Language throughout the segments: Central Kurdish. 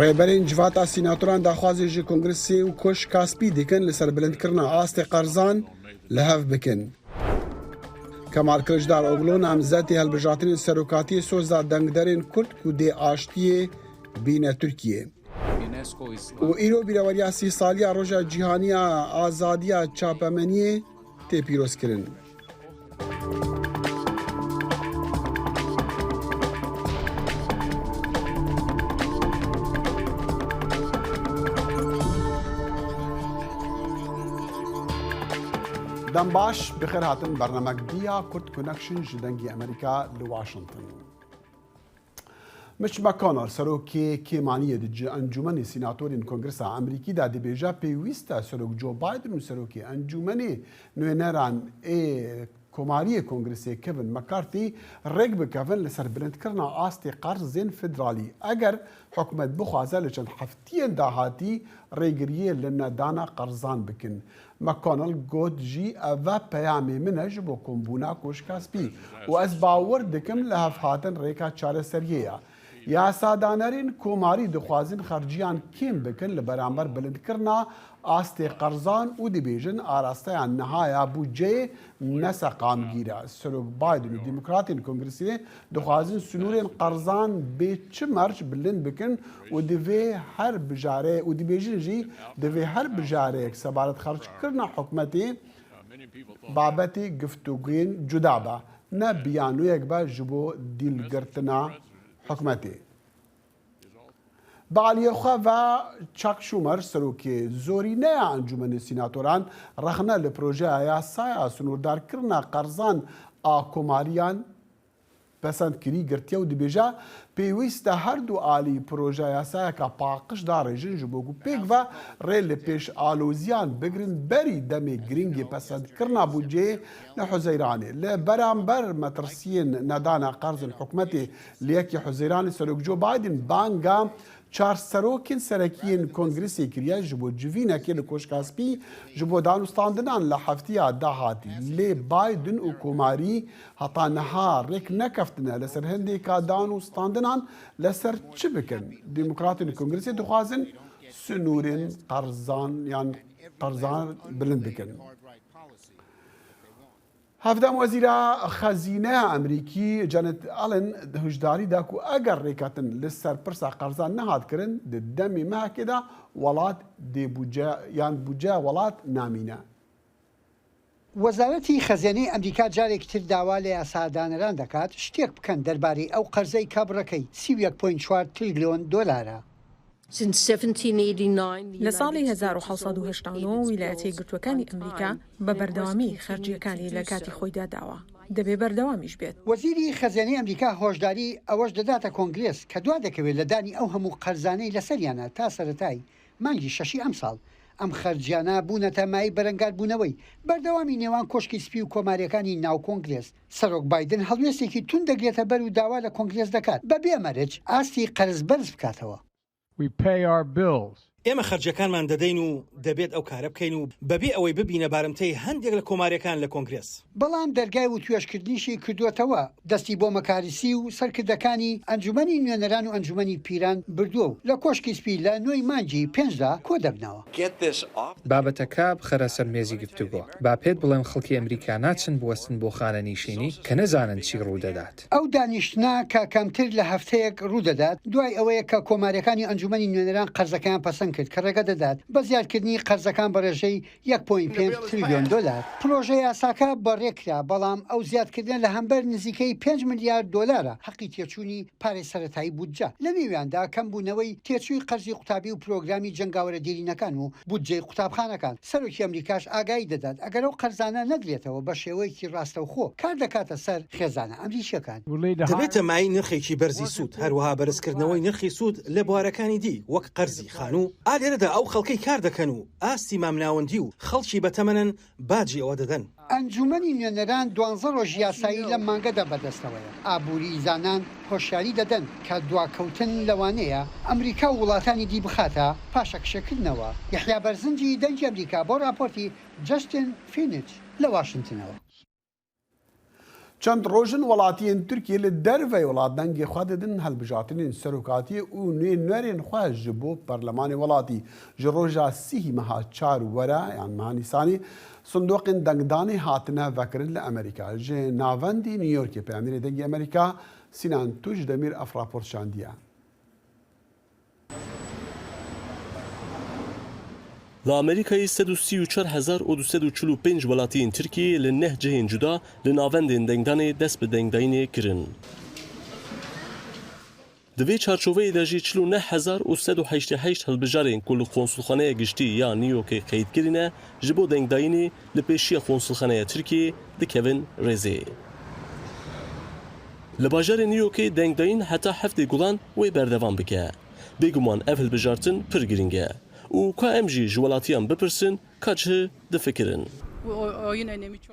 ڕێبەرین جڤاتە سیناتۆران داخوازێژی کۆنگرسی و کۆش کاسپی دەکەن لەسەر بلندکردنا ئاستی قەرزان لە هەف بکەن. کەمال کلژدار ئۆگلۆ نامزەتی هەڵبژاتنی سەرۆکاتی سۆزدا دەنگدەرێن کورد و دێ ئاشتیە بینە تورکیە. و ئیرۆ بیرەوەریە 30 ساڵیە ڕۆژە جیهانیە ئازادیە چاپەمەنیە تێپیرۆزکردن. دەم باش بخێر هاتن بەرنەمەک دیە کورد کۆنەکشن ji dengê ئەمریکا li Washington. Mitch McConnell serokê kêmaniyê di encûmenê sînatorên Kongresa Amerîkî da dibêje pêwîst e serok Joe Biden û serokê encûmenê nûêneran ê Komariyê Kongresê Kevin McCarthy rêk bikevin li ser bilindkirina astê qerzên federalî eger hikûmet bixwaze li çend heftiyên dahatî rêgiriyê li nedana qerzan bikin. McConnell got jî ev peyamê min e ji bo kombûna Koşkaspî û ez bawer dikim li hevhatin rêka çareseriyê ye. Yasadanерên komarî dixwazin xerciyan kêm bikin li beramber bilindkirina astê qerzan û dibêjin arasteya nihaya bûceyê neseqamgîr e. Serok Biden û Demokratên Kongresê dixwazin sunûrên qerzan bê çi merc bilind bikin û divê her bijare û dibêjin jî divê her bijareyek sebaret xerçkirina hikûmetê babetê giftûgûyên cuda be ne biyanûyek be ji bo dîlgirtina hikûmetê. Bi aliyê xwe ve Chuck Schumer serokê zorîneya encûmenê sînatoran rexne li projeya yasaya sunûrdarkirina qerzan a komariyan pesendkirî girtiye û dibêje pêwîst e her du alî projeya yasayeka paqij da rêjin ji bo ku pêk ve rê li pêşaloziyan bigirin berî demê girîngê pesendkirina bûceyê li Huzeyranê. Li beramber metirsiyên nedana qerzên hikûmetê li yekê Huzeyranê serok Joe Biden banga çar serokên serekiyên Kongresê kiriye ji bo civînekê li Koşkaspî ji bo danûstandinan li heftiya dahatî. Lê Biden û komarî heta niha rêk nekeftine li ser hindêka danûstandinan li ser çi bikin? Demokratên Kongresê dixwazin sunûrên qerzan bilind bikin. Hevdem wezîra xezîneya Amerîkî Janet Yellen hişdarî da ku eger rêketin li ser pirsa qerzan nehat kirin di demê mehekê de welat dê bûceya welat namîne. وەزارەتی خەزیانەی ئەمریکا جارێکی تر داوا لە یاسادانەران دەکات شتێک بکەن دەربارەی ئەو قەرزەی کابڕەکەی 31.4 تریلیۆن دۆلارە. لە ساڵی 1970 ویلایەتە یەکگرتووەکانی ئەمریکا بە بەردەوامی خەرجیەکانی لە کاتی خۆیدا داوە. دەبێ بەردەوامیش بێت. وەزیری خەزیانەی ئەمریکا هۆشداری ئەوەش دەداتە کۆنگرێس کە دوا دەکەوێت لە دانی ئەو هەموو قەرزانەی لەسەریانە تا سەرەتای مانگی شەشی ئەم ساڵ ئەم خەرجیانە بوونەتە مای بەرەنگار بوونەوەی بەردەوامی نێوان کۆشکی سپی و کۆماریەکانی ناو کۆنگرێس. سەرۆک بایدن هەڵوێستێکی تون دەگرێتە بەر و داوا لە کۆنگرێس دەکات بەبێ مەرج ئاستی قەرز بەرز بکاتەوە. ئێمە خەرجەکانمان دەدەین و دەبێت ئەو کارە بکەین و بەبێ ئەوەی ببینە بارمتەی هەندێک لە کۆماریەکان لە کۆنگرێس. بەڵام دەرگای و توێشکردنیشی کردووەتەوە دەستی بۆ مەکارسی و سەرکردەکانی ئەنجومەنی نوێنەران و ئەنجومەنی پیران بردووە و لە کۆشکی سپی لە نوێی مانجی 5دا کۆ دەبنەوە. بابەتەکە بخەرە سەر مێزی گفتوگۆ. با پێت بڵێم خەڵکی ئەمریکا ناچن بوەستن بۆ خانە نیشینی کە نەزانن چی ڕوودەدات. ئەو دانیشتنا کە کەمتر لە هەفتەیەک ڕوودەدات دوای ئەوەیە کە کۆماریەکانی ئەنجومەنی نوێنەران قەرزەکان پەسەند کرد کە ڕێگە دەدات بە زیادکردنی قەرزەکان بە ڕێژەی 1.5 تریلیۆن دلار. پرۆژە یاساکە بەڕێکرا بەڵام ئەو زیادکردن لە هەمبەر نزیکەی 5 میلیارد دلارە حەقی تێچوونی پارەی سەرەتایی بودجە. لە نێویاندا کەمبوونەوەی تێچووی قەرزی قوتابی و پرۆگرامی جەنگاوەرە دیرینەکان و بودجەی قوتابخانەکان. سەرۆکی ئەمریکاش ئاگایی دەدات ئەگەر ئەو قەرزانە نەدرێتەوە بە شێوەیەکی ڕاستەوخۆ کار دەکاتە سەر خێزانە ئەمریکیەکان. دەبێتە مای نرخێکی بەرزی سوود هەروەها بەرزکردنەوەی نرخی سوود لە بوارەکانی دی وەک قەرزی خان و ئالێرەدا ئەو خەڵکەی کار دەکەن و ئاستی مامناوەندی و خەڵکی بەتەمەنن باجی ئەوە دەدەن. ئەنجومەنی نوێنەران 12 ڕۆژ یاسایی لە مانگەدا بەدەستەوەیە. ئابووری زانان هۆشیاری دەدەن کە دواکەوتن لەوانەیە ئەمریکا و وڵاتانی دی بخاتە پاشەکشەکردنەوە. یحیا بەرزنجی دەنگی ئەمریکا بۆ راپۆرتی جەستین فینچ لە واشنگتنەوە. چند روژن ولاتیان ترکیه لدرفه ولات دنگ خود دن هلبجاتین سروکاتی و نورین خواهج بو پارلمان ولاتی جروجا سیه مها چار ورا یعنی مها نیسانی صندوق دنگدانی هاتنه وکرن لامریکا جه ناوندی نیویورک په امیر دنگ امریکا سینان توج دمیر افراپورت شاندیه لامریکای 134,245 ولاتین ترکیه لنه جهین جدا لناوندین دنگدان دست به دنگدانی کرن. دوی چارچوبه داجی 49,188 هلبجارین کل قنصلخانه گشتی یا نیویورک قید کرینه جبو دنگدانی لپیشی قنصلخانه ترکیه دکوین رزی. لباجار نیویورک دنگداین حتی هفته گلان و بردوام بکه. بگمان اف هلبجارتن پرگرینگه. و که امجی جوالاتیان بپرسن کاچه دفکرن.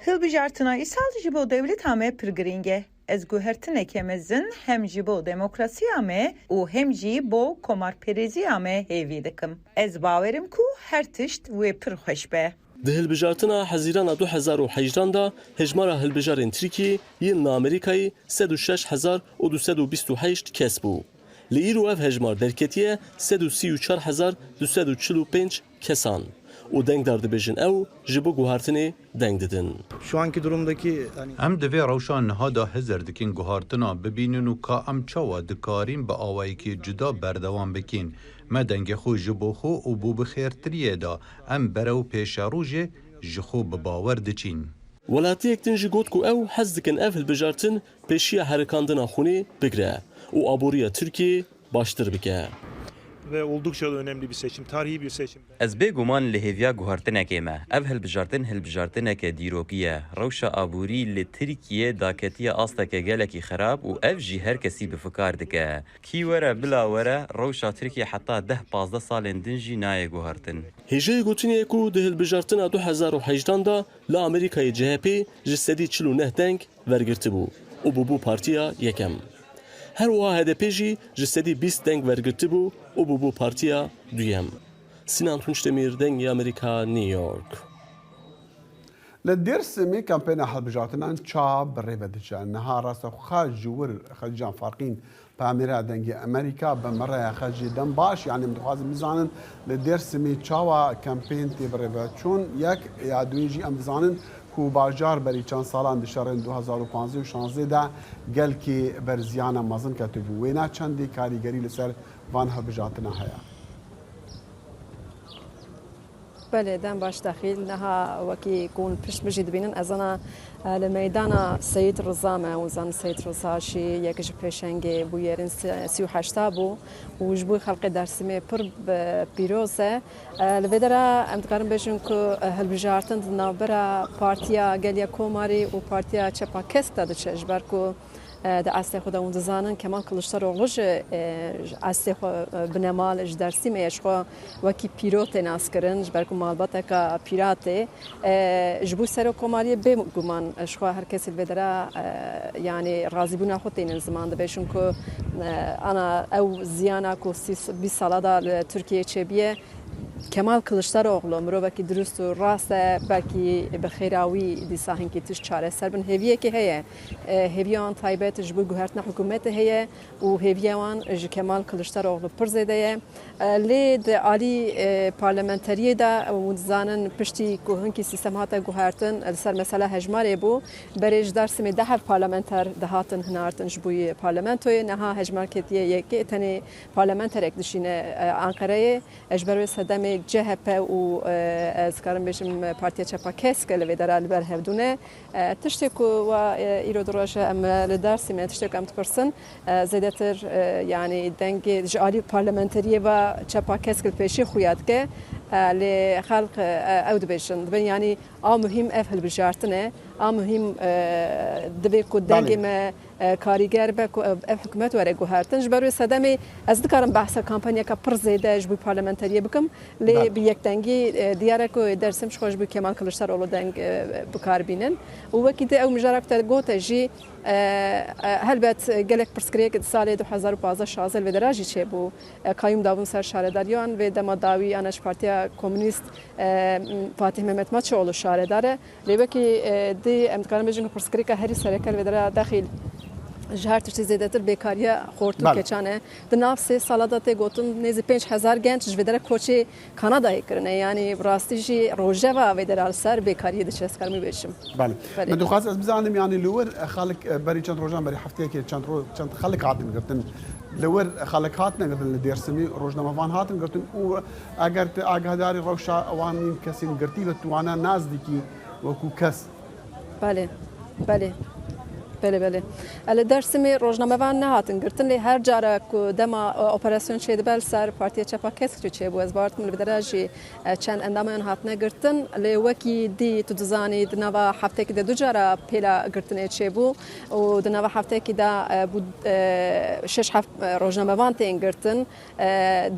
هلبجارتنا ایسال جبو devlet همه پرگرینگه. از گوهرتنه که مزن هم جبو دموکراسی همه و هم جی بو کمارپریزی همه هیوی دکم. از باورم کو هر تشت و پرخوش به. ده هلبجارتنا حزیران 2018 دا هجمارا هلبجارین ترکیه یل امریکای 106,228 کس بو. لئیرو اف هجمار درکتیه 134,245 kesan. O denk dardı bejin ev jibo guhartini denk dedin. Şu anki durumdaki em divê rewşan niha da hezir dikin guhartina bibînin û ka em çawa dikarin bi awayekî cuda berdewam bikin. Me dengê xwe ji bo xwe û bû bi xêrtiriyê da em berew pêşerûjê ji xwe bi bawer diçîn. Welatiyek din ji got ku ew hez dikin ev hilbijartin pêşiya herikandina xunê bigire û aboriya Tirkiye baştir bike. Ve oldukça da önemli bir seçim, tarihi bir seçim. Ez bêguman li hêviya guhartinekê me. Ev hilbijartineke dîrokiye. Rewşa aborî li Tirkiye daketiya asteke gelekî xerab û ev jî her kesî bi fikar dike. Kî were bila were rewşa Tirkiye heta 10-15 salên din jî nayê guhartin. Hêjeyê gotiniyê ku di hilbijartina 2018 da li Amerîkayê CHP ji sedî 49 deng wergirtibû û bûbû partiya yekem. Her wiha HDP jî ji sedî 20 deng wergirtibû û bûbû partiya duyem. Sinan Tunçdemir dengê Amerîka New York. Li Dêrsimê kampêna hilbijartinan ça bi rê ve diçe. Niha rastexwexa ji wir xelîcan farqîn pamêra dengê Amerîka bi meraya xwe jî dem baş yani em dixwazin bizanin li Dêrsimê çawa kampên tê bi rê ve çûn yek ya duyê jî em dizanin ku bajar berî çend salan di şerên 2015 û 16 de gelkî berziyana mezin ketibû. Wêne çendê karîgerî li ser van hilbijartina heye. بله دم باش داخل نها وکی کون پیش بجید بینن از آن لمیدان سید رزامه و زن سید رزاشی یکیش پیشنگی بویرین 38 بو و جبوی خلق درسیمه پر پیروزه لودرا امتقارن بشن که هلبجارتن نابرا پارتیا گلیا کوماری و پارتیا چپا کست داده چش برکو ده اصل خود اون زانن کمان کلشتروغلش اصل بنمال درسی میش خو وکی پیروت ناس کردن برکو مالباته کا پیراته جبو سر کوماری به گمان شخو هر کسی بدره یعنی راضی بنا خود این زمان ده بهشون که انا او زیانا کو 20 ساله دا ترکیه چبیه Kemal Kılıçdaroğlu mrovaki dürüst û rast e belkî bi xêrawî dîsa hinkî tişt çareser bin hêviyekê heye hêviyan taybet ji bo guhertina hikûmetê heye û hêviya wan ji Kemal Kılıçdaroğlu pir zêde ye lê di alî parlamenteriyê de û dizanin piştî ku hinkî sîstem hate guhertin li ser mesela hejmarê bû berê ji Dêrsimê dehev parlamenter dihatin hinartin ji bo parlamentoyê niha hejmarketiye yekê tenê parlamenterek dişîne Ankarayê ji ber wê sedemê CHP û ez karim bêjim Partiya Çapa Kesk li vê dera li ber hevdûne tiştê ku îro di roja em li Dêrsimê tiştê em dipirsin zêdetir yani dengê ji alî parlamenteriyê ve Çapa Kesk li pêşî xuya dike lê xelq ew dibêjin dibin yani a muhîm ev hilbijartin e a muhîm divê ku dengê me کاریگر به حکومت وره گوهرتن جبروی صدمه از دکارم بحث کمپانیا که پر زیده جبوی پارلمانتریه بکم لی به یک دنگی دیاره که درسم شخوش بی کمال کلشتروغلو دنگ بکار بینن و وقتی او مجرد تا گوته جی هلبت گلک پرسکریه که سال 2015 16 و دراجی چه بو کایم داون سر شهرداریان و دما داوی آنش پارتیا کمونیست فاتح مهمت ماچوغلو شهرداره لی وقتی د براستی امکان بجن پرسکری که هری سرکل بدره داخل جهر تشتی زیادتر بیکاریه خورتو کچانه دناف سه سال داته گوتن نزدیک 5000 گنج جویدره کوچی کانادایی کرنه یعنی براستی جی روجه و ویدرال سر بیکاری دچست کرمی بشم. بله. من دخواست از بزنم یعنی لور خالق بری چند روزان بری هفته که چند خالق عادن گرتن لور خالق هاتن گرتن درسمی روزنامه وان هاتن گرتن او اگر آگاهداری روشا وان کسی گرتی و توانا نزدیکی وکو کس. بله بله. بله الدرسمی روزنامه وان نهاتن گرتن لی هر جاره که دما اپراسیون شده بل سر پارتی چپا کسی چه بود بارت من بدرجی چند اندام هاتن گرتن لی وکی دی تو دزانی دنوا هفته که دو جاره پیلا گرتن چه بود و دنوا هفته که دا بود 6 روزنامه وان تین گرتن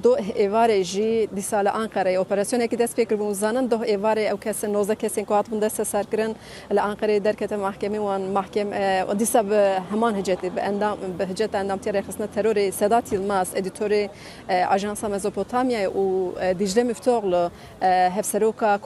دو ایواره جی دی سال آنکاره اپراسیون که دست فکر بودن دو ایواره او کسی 19 کسی که هات بوده سر کردن لآنکاره درکت محکمه وان محکم ودیسا به همان هجتی به هجت اندام تیره خصنا تروری سادات یلماس ادیتوری آژانس مزوپوتامیا و دیجله مفتوغل هفسروکا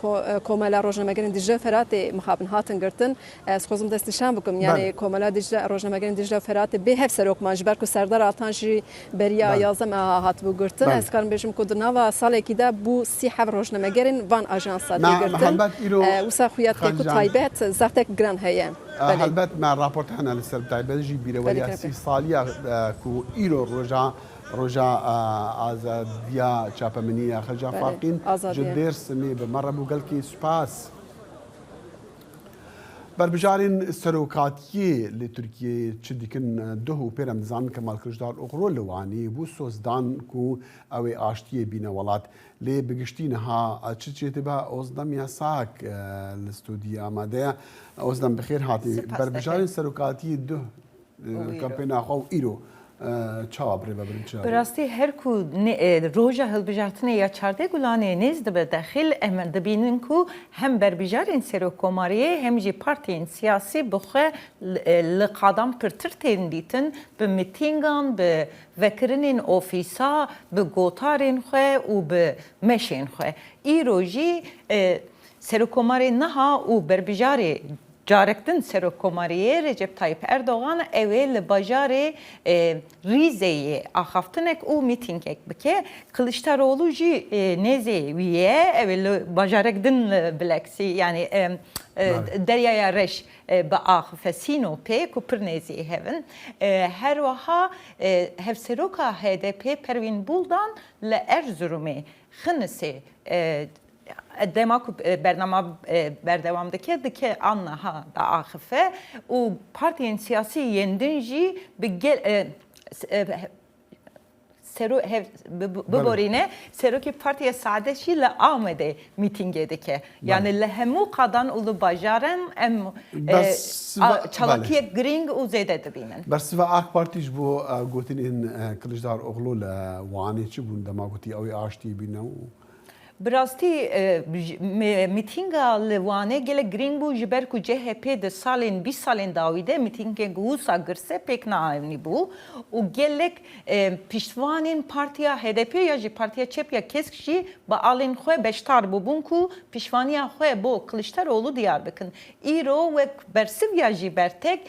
کومالا روزنامه‌گرین دیجله فرات مخابن هاتن گرتن از خودم دست نشان بکم یعنی کومالا دیجله روزنامه‌گرین دیجله فرات به هفسروک ماجبر کو سردار آتانجی بریا یازم هات بو گرتن از کارم بهشم کدنا و سال کی دا بو سی حو روزنامه‌گرین وان آژانس گرتن و سخویات که تایبت زفتک گران هیه هلبت مع رابورت هنا لسر تایبەتژی بیرەوەری سی ساڵیە کو ئیرۆ ڕۆژا ئازادیا چاپەمەنیە خەلجا فاقین ji dêrsimê bi me rebû gelkî spas. Berbijارên serokatiyê li Tirkiyeyê çi dikin duh û pêrem dizanin Kemal Kılıçdaroğlu li Wanê bû sozdan ku ew ê aştiyê bîne welat. Lê bi giştî niha çi çêtibe Ozdem Yasak li stûdiyê amade ye. Ozdem bixêr hatî. Berbijارên serokatiyê duh kampêna xwe û îro çawa birêve birin çi? Bi rastî her ku roja hilbijartinê ya çardê gulanê nêz dibe dexil em dibînin ku hem berbijarên serokkomariyê hem jî partiyên siyasî bi xwe li qadam pirtir tên dîtin bi mîtîngan bi vekirinên ofîsa bi gotarên xwe û bi meşên xwe. Îro jî serokkomarê niha û berbijarê Carektin serokkomariyê Recep Tayyip Erdoğan ew ê li bajarê Rîzeyê axaftinek û mîtîngek bike. Kılıçdaroğlu jî nêzê wî ye ew ê li bajarek din li Bileksî yani deryaya reş bi axife Sînopê ku pir nêzî hevin. Her wiha hevseroka HDP Pervîn Buldan li Erzurumê xinisê دما ku bernama berdevamdaki dike anlaha da axife û partiyên siyasî yendin jî bi gel sero biborîne serokê Partiya Saadê jî li Amedê mîtingê dike. Yani li hemû qadan û li bajaran em çalakiyek giring û zêde dibînin. Bersiva AK Partî ji bo gotinên Kılıçdaroğlu li Wanê çi bûn dema gotî ew ê aştiyê bîne û Bi rastî mîtînga li Wanê gelek giring bû ji ber ku CHP di salên 20 salên dawî de mîtingên wisa girse pêk naavnî bû û gelek piştvanên Partiya HDP ya jî Partiya Çep ya Kesk jî bi alên xwe beşdar bûbûn ku piştvaniya xwe bo Kılıçdaroğlu diyar bikin. Îro wek bersiv ya jî bertek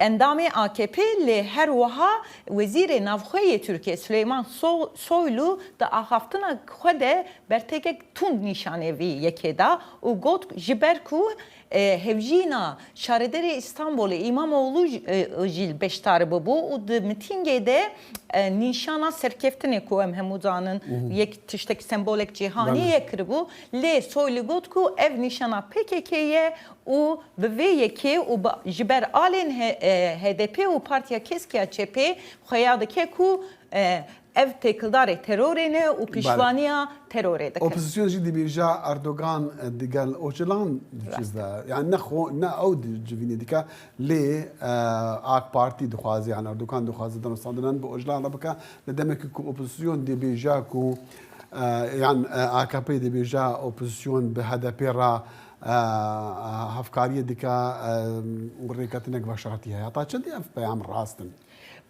endamê AKP li her wiha Wezîrê Navxweyê Tirkiye Süleyman Soylu di axaftina xwe de bertekek tund nîşanê vî yekê da û got ji ber ku hevjîna Şaredarê İstanbulê İmamoğlu jî beşdar bûbû û di mîtingê de nîşana serkeftinê ku em hemû zanin yek tiştek sembolek cîhanî ye kiribû lê Soylu got ku ev nîşana PKK ye û bi vê yekê û ji ber alên HDP û Partiya Keskiya Çepê xweya dike ku ev têkildarê terorê ne û pîşvaniya terorê dike. Opozisyon jî dibêje Erdogan digel Öcalan dicizde yani ne ew civînê dike lê AK Partî dixwaze yani Erdogan dixwaze demostrandinan bi Öcalan re bike li demekî ku opozisyon dibêje ku yani AKP dibêje opozisyon bi HDP re هەفکاریە دیکە ڕێکەتنێک بەشارتی هەیە تا چەندی ئەف پەیام ڕاستن.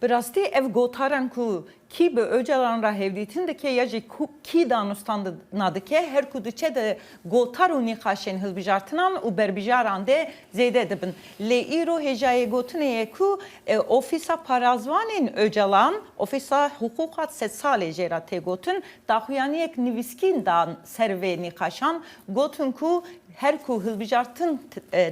براستی ev gotaran ku ki be öcalan ra hevditin de ke yaji ki danustan nadike her ku diçe de gotaru nikaşen hilbijartınan u berbijaran de zeyde dibin. Le iro hejaye gotune ku ofisa parazvanin öcalan ofisa hukukat setsale jera te gotun dahuyaniyek niviskin dan serve nikaşan gotun ku her ku hilbijartın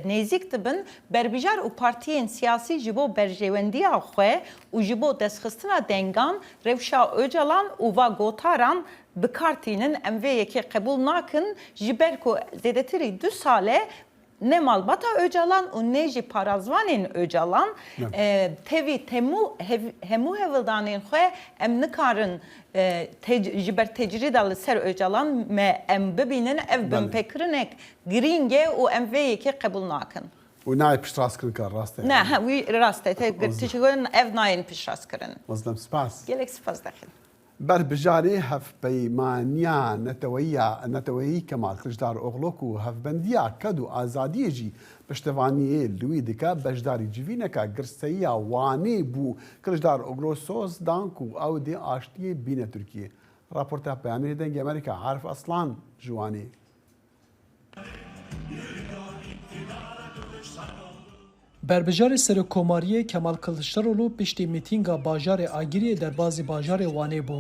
nezik dibin berbijar u partiyen siyasi jibo berjevendiya xwe u jibo desxistina dengan Revşa Öcalan u va gotaran bikartinin emveyeki kabul nakın jiberko zedetiri 2 sale ne malbata Öcalan u ne ji parazvanin Öcalan tevi temu hemu hevildanin xwe em nikarın jiber tecridalı ser Öcalan me em bibinin ev bin pekrinek gringe u emveyeki kabul nakın. و نای پشتراس کردن کار راسته. نه وی راسته تشکن اف ناین پشتراس کردن. مظلم سپاس. گلک سپاس داخل. بر بجاری هف پیمانیا نتویی کمال کردار اغلوکو هف بندیا کدو آزادی جی پشتوانی لوی دکا بجداری جوینه کا گرسیا وانی بو کردار اغلوسوس دانکو او دی آشتی بین ترکیه. راپورت پیامی دنگ امریکا عارف اصلان جوانی. بربجار سرکوماری کمال کلشترولو پشتی میتینگا باجار آگیری در بازی باجار وانه بو.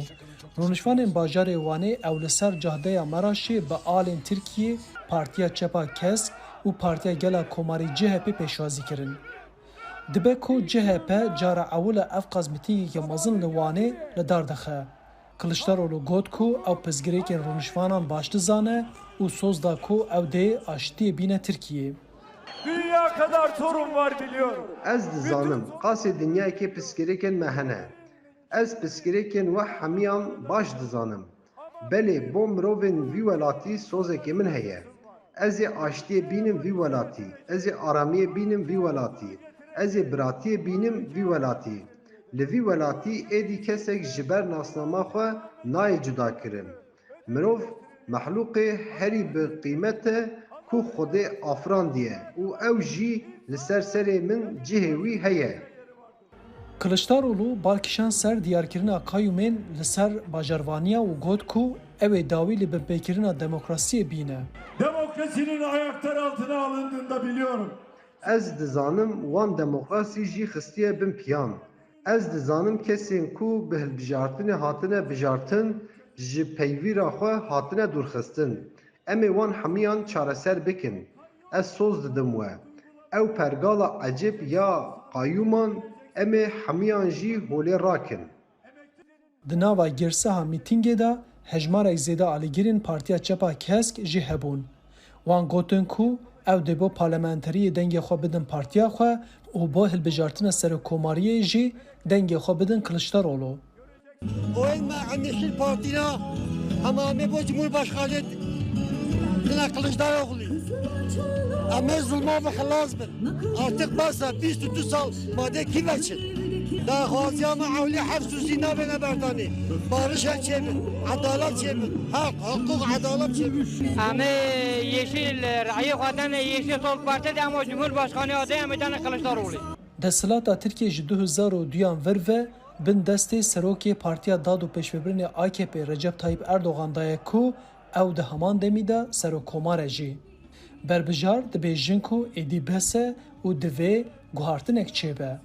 رونشوان باجار وانه اولسر جهده مراشی به آلین ترکیه پارتیا چپا کسک و پارتیا گلا کوماری CHP پیشوازی کرن. دبه کو CHP جارا اول افقاز میتینگی که مزن لوانه لدار دخه. کلشترولو گوت کو او پزگری که رونشوانان باشت زانه و سوز دا کو او ده آشتی بین ترکیه. Dünya kadar sorun var biliyorum. Ez dizanım, qasê dinyayekê piskirêkên me hene. Ez piskirêkên we hemiyan baş dizanım. Belê bo mirovên vî welatî sozekê min heye. Ez ê aştiyê bînim vî welatî. Ez ê aramiyê bînim vî welatî. Ez ê biratiyê bînim vî welatî. Li vî welatî êdî kesek ji ber nasnama xwe nayê cuda kirin. Mirov mexlûqê herî bi qîmete ku xwedê afrandiye û ew jî li ser serê min cihê wî heye. Kılıçdaroğlu balkişan ser diyarkirina kayûmên li ser bajarvaniya û got ku ew ê dawî li binpêkirina demokrasiyê bîne. Demokrasinin ayaklar altına alındığını biliyorum. Ez dizanim wan demokrasî jî xistiye bin piyan. Ez dizanim kesên ku bi hilbijartinê hatine bijartin ji peyvîra xwe hatine dûrxistin. Em ê wan hemiyan çareser bikin. Ez soz didim we. Ew pergala ecêb ya qayûman em ê hemiyan jî holê rakin. Di nava girseha mîtingê de hejmarek zêde alîgirên Partiya Çepa Kesk jî hebûn. Wan gotin ku ew dê bo parlamenteriyê dengê xwe bidin partiya xwe û bo hilbijartina serokkomariyê jî dengê xwe bidin Kılıçdaroğlu. Oyun me Yeşil Parti'na ama me bo Cumhurbaşkanı Dina Kılıçdaroğlu. Ama zulma ve halas bin. Artık basa 22 sal madde kiveçin. Daha xaziyama avli hafzu zina ve neberdani. Barış çemin, adalet çemin, hak, hukuk, adalet çemin. Ama Yeşil, Ra'yı Xaten Yeşil Sol Parti'de ama Cumhurbaşkanı adayı Dina Kılıçdaroğlu. Desilata Tirkiye ji 2002 ve bin destê serokê Partiya Dad û Pêşvebirinê AKP Recep Tayyip Erdogan daye ku ew di heman demî de serokkomar jî. Berbijar dibêjin ku êdî bese û divê guhartinek çêbe.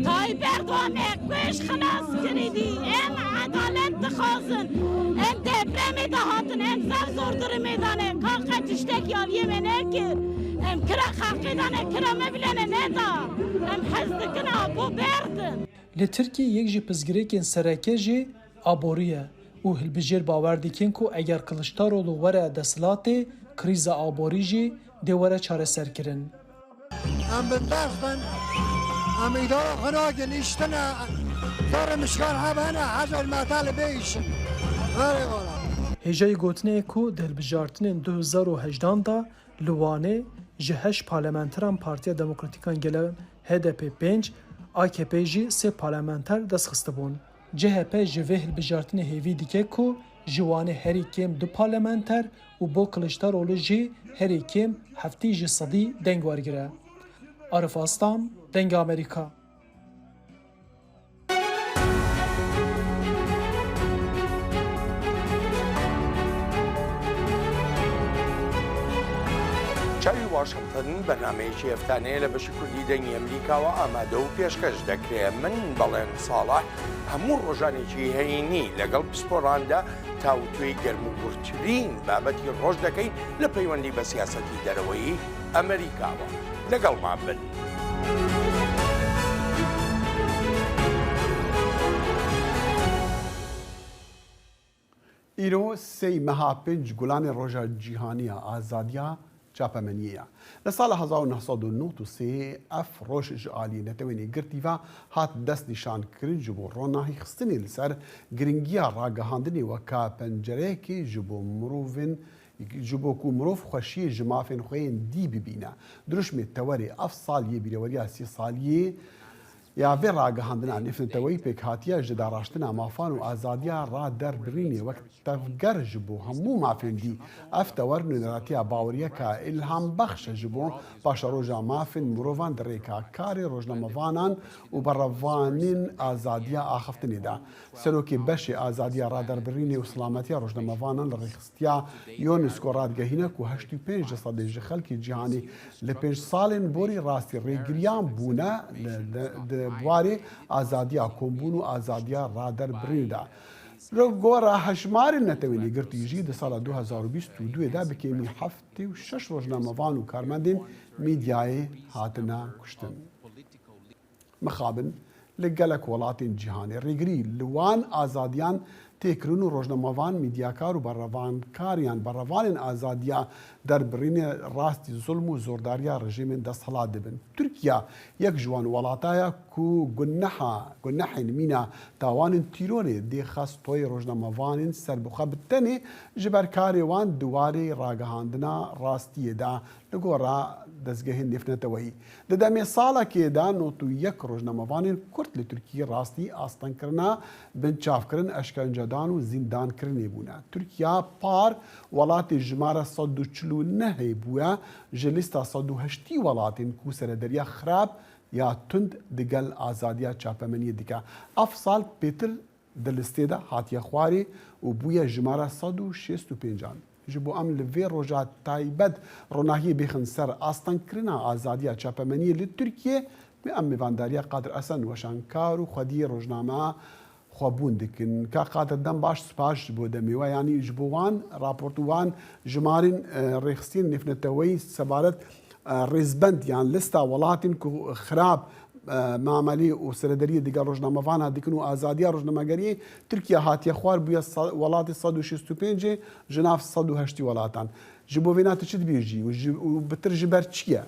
Tayyip Erdogan ekbeş xelas kiridî. Em adalet dixwazin. Em depremê de hatin, em zor durumê dane. Kalqet tiştek yaviyê me nekir. Em kira xalqê dane, kira me bilene neda. Em hez dikin abo berdin. Li Tirkiye yek ji pizgirêkên sereke jî aborî ye û hilbijêr bawer dikin ku eger Kılıçdaroğlu were desilatê krîza aborî jî dê were çareserkirin. Em binbextin, em îdara xwe nakin îştine zor mişkar hebene hezol metal bêjin. Verê wala. Hêjayê gotinê ku di hilbijartinên 2018 da li Wanê ji 8 parlamenteran Partiya Demokratîkan Gele HDP 5 AKP jî 3 parlamenter destxistibûn. CHP ji vê hilbijartinê hêvî dike ku جوانه هری کم دو پارلمانتر و بو کلشدارولو جی هری کم هفتی جی صدی دنگ وارگره. عارف آستام دنگ آمریکا. چاوی واشنگتن بەنامەیەکی هەفتانەیە لە بەشی کوردی دەنگی ئەمریکاوە ئامادە و پێشکەش دەکرێت. من بەڵێن ساڵح هەموو ڕۆژانێکی هەینی لەگەڵ پسپۆڕاندا تاوتوێی گەرم و گورتترین بابەتی ڕۆژ دەکەین لە پەیوەندی بە سیاسەتی دەرەوەی ئەمریکاوە. لەگەڵمان بن. ئیرۆ سەی مەها پێنج گوڵانی ڕۆژە جیهانیە ئازادیە چاپەمەنیە. لە ساڵە 1993 ئەف ڕۆژ ji alî netewênê girtîva hat dest nîşankirin ji bo ronahî xistinê li ser giringiya ragihandinê weka pencereyekê ji bo mirovên ji bo ku mirov xweşiyê ji mafên xwe yên dî bibîne. Diruşmê tewerê ev saliyê bîreweriya sî saliyê ya vê ragihandina nêfneteweyî pêk hatiye ji daraştina mafan û azadiya raderbirînê wek tevger ji bo hemû mafên dî. Ev tewer nûneratiya baweriyeka ilhambexş e ji bo paşeroja mafên mirovan di rêka karê rojnamevanan û berevanên azadiya axiftinê de. Serokê beşê azadiya raderbirînê û silametiya rojnamevanan li rêxistiya UNESCO radgehîne ku 85% ji xelkê cîhanê li pênc salên borî rastî rêgiriyan bûne di buarê azadiya kombûn û azadiya raderbirînê de. Li gora hejmarên netewênê girtî jî di sala 2022 de bi kêmî 76 rojnamevan û karmendên mîdyayê hatine kuştin. Mixabin li gelek welatên cîhanê rêgirî li wan azadiyan têkirin û rojnamevan mîdyakar û berrevankariyan berrevanên azadiya derbirînê rastî zulm û zordariya rejîmên desthilat dibin. Tirkiye yek ji wan welataya ku gunehên mîna tawanên tîrorê dê xest toyê rojnamevanên serbixwe bi tenê ji ber karê wan di warê ragihandina rastiyê de li gora dezgehên nêfneteweyî. Di demê salekê de 91 rojnamevanên Kurd li Tirkiyê rastî astenkirina binçavkirin, eşkencedan û zîndankirinê bûne. Tirkiye par welatê jimara 149 bûye ji lîsta 108 welatên ku serederiya xirab ya tund di gel azadiya çapemeniyê dike. Ev sal pêtir di listê de hatiye xwarê û bûye jimara 165. Ji bo em li vê roja taybet ronahiyê bêxin ser astenkirina azadiya çapemeniyê li Tirkiye ve em mêvandariya Qadir Esen weşankar û xwediyê rojname xwebûn dikin. Ka Qadir dem baş spas ji bo demê we yanî ji bo wan raportû wan jimarên rêxistiyên nêfneteweyî sebaret rêzbend yan lista welatên ku xirab mamelî û serederiyê diger rojnamevana dikin û azadiya rojnamegeriyê Tirkiye hatiye xwar bûye welatê 165 ji nav 108 welatan. Ji bo vê na tu çi dibêjî û bitir ji ber çi ye?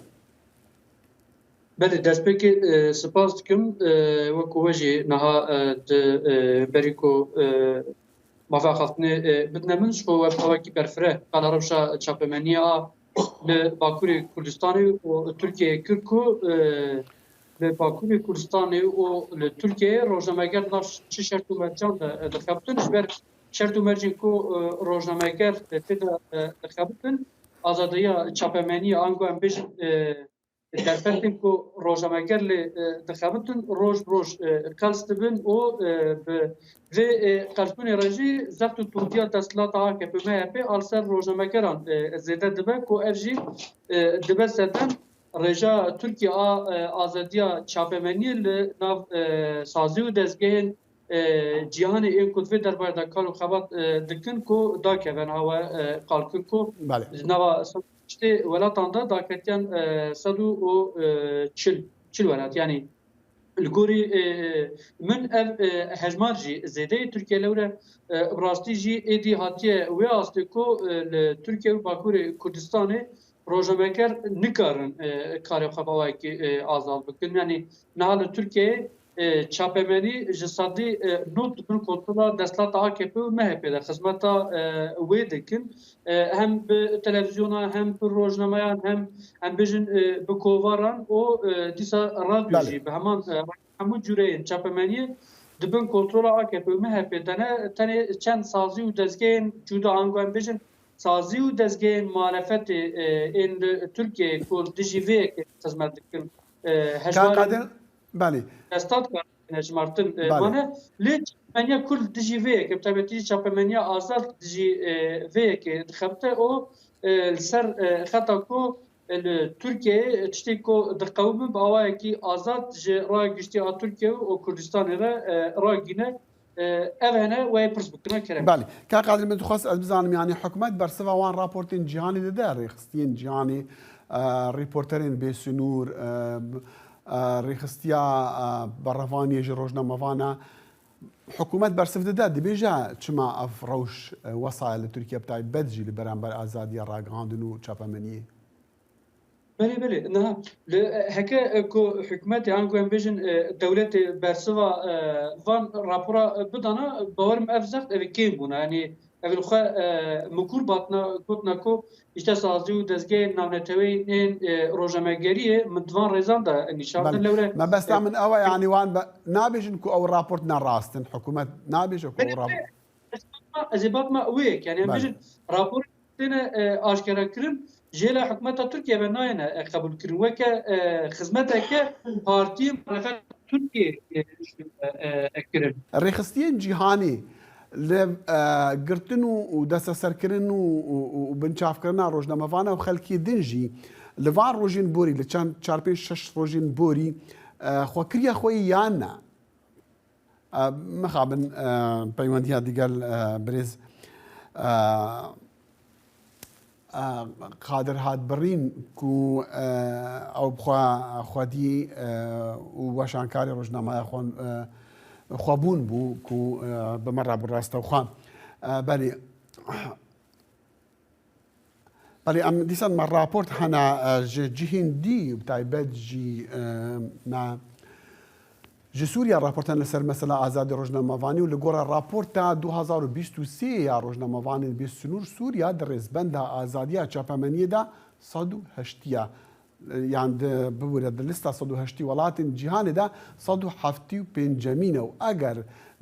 Belê destpêkê spas dikim wekû we jî niha berî ku mava xaftinê bidine min ji bo wekî berfireh qala rewşa çapemeniya li Bakurê Kurdistanê û Tirkiyeyê kir ku li Bakurê Kurdistanê û li Tirkiyeyê rojnameger nav çi şert û mercan de dixebitin ji ber şert û mercên ku rojnameger têde dixebitin azadiya çapemeniya an em bêjin derfetên ku rojnameger lê dixebitin roj bi roj qels dibin û bi vê qelsbûnê re jî zext û tûtiya desthilata AKP MHP al ser rojnamegeran zêde dibe ku ev jî dibe serdem rêja Tirkiye a azadiya çapemeniyê li nav sazî û dezgehên cîhanê ên ku divê derbarê de kar û xebat dikin ku dakevin hawe qalkir ku nava işte welatan da daketiyan 140 welat yani li gorî min ev hejmar jî zêdeyê Tirkiye lewre rastî jî êdî hatiye wê astê ku li Tirkiye û Bakurê Kurdistanê rojnameger nikarin karê xwe bawekî azad bikin yani niha li Tirkiyeyê çapemenî ji sadî nû dibin kontrola desthilata AKP û MHP de xizmeta wê dikin hem bi televizyona hem bi rojnameyan hem bêjin bi kovaran û dîsa radyo jî bi heman hemû cûreyên çapemeniyê dibin kontrola AKP û MHP tenê çend sazî û dezgehên cuda anguan bijin sazî û dezgehên muhalefetê ên li Tirkiyeyê ku dijî vê yekê xizmet dikin hejmarên destat hejmartin mane lê çapemeniya Kurd dijî vê yekê bi taybetî çapemeniya azad dijî vê yekê dixebite o li ser xeta ku li Tirkiyeyê tiştê ku diqewime bi awayekî azad ji raya giştî Tirkiye û Kurdistanê re ragîne ev hene wê pirs bikine kerem. Belê ka qadir min dixwast ez bizanim yani hikûmet bersiva wan raportên cîhanî dide rêxistiyên cîhanî rîporterên bêsûnûr rêxistiya berrevaniyê ji rojnamevana hikûmet bersiv dide dibêje çima ev rewş wesaya li Tirkiye bi taybet jî li beramber azadiya ragihandin û çapemeniyê. Belê niha li heke ku hikûmetê anguên bijin dewletê bersiva van rapora bidana bawerim ev zext ev kêm bûne yanî ev li xwe mikûr batna gotina ku îşte sazî û dezgehên navneteweyên rojnamegeriyê min divan rêzan da nîşandin lewre me besta min ew e yanî wan nabêjin ku ew raport nerast in hikûmet nabêje ku ew raport ez ê batma wê yani em bijin raporê têne aşkerekirin jêla hikûmeta Tirkiye ve nayene qebûlkirin weke xizmeteke partiyên muhalefet Tirkiye kirin. Rêxistiyên cîhanî li girtin û desteserkirin û binçavkirina rojnamevana û xelkî din jî li van rojên borî li çend 4-5 rojên borî xwekiriya xwe yan ne mixabin peywendiya digel birêz قادر هات برین کو او بخوا خودی و وشانکاری روزنامه خوابون بو کو بمره براست و خوان بله ام دیسان ما راپورت هنا جهین دی بتایبت جی ما ji Sûriya raportan li ser mesela azadî rojnamevanî û li gora raporta 2023 ya rojnamevanên bêsûnûr Sûriya di rêzbenda azadiya çapemeniyê de 180 yan bibûre di lista 180 welatên cîhanê de 175 û eger